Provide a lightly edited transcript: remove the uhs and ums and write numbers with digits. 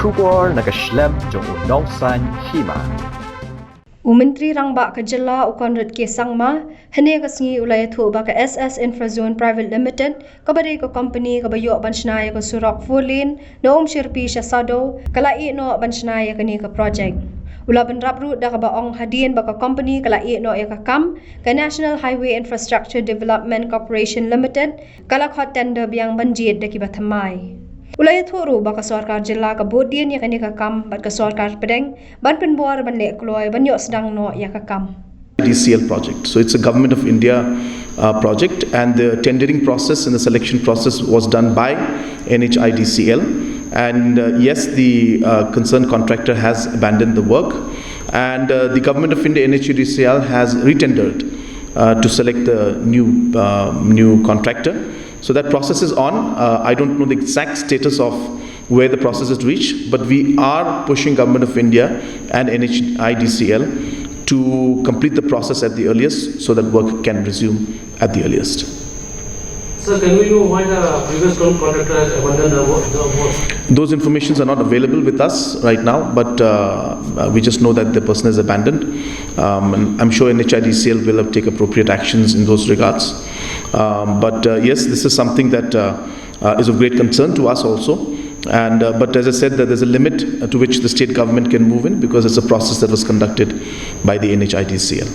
Shubor nagaslem jong unongsan Hima. Menteri Rangba Kajala Ukonrad ke Sangma hene kasngi ulaya thu ba ka SS Infrazone Private Limited kabare ko company ka bayo ban Shna ko Surok Folin no Umshyrpi Sadew kala Iehnoh ban Shna kani ka project ula ban rabru da ka baong hadien ba ka company kala Iehnoh ka kam ka National Highway Infrastructure Development Corporation Limited kala khot tender biang banjit da ki bathamai ulaya thuru ba ka sarkar jilla ka bodien ya kani ka kam bat ka sarkar pedeng ban penbuar ban le kloy ban yo sedang no ya ka kam IDCL project. So it's a Government of India project, and the tendering process and the selection process was done by NHIDCL. And yes, the concerned contractor has abandoned the work, and the Government of India NHIDCL has retendered to select the new contractor. So that process is on. I don't know the exact status of where the process is reached, but we are pushing Government of India and NHIDCL to complete the process at the earliest so that work can resume at the earliest. Sir, can we know why the previous contractor has abandoned the work? Those informations are not available with us right now, but we just know that the person is abandoned. And I'm sure NHIDCL will take appropriate actions in those regards. But yes, this is something that is of great concern to us also. And but as I said, that there's a limit to which the state government can move in, because it's a process that was conducted by the NHIDCL.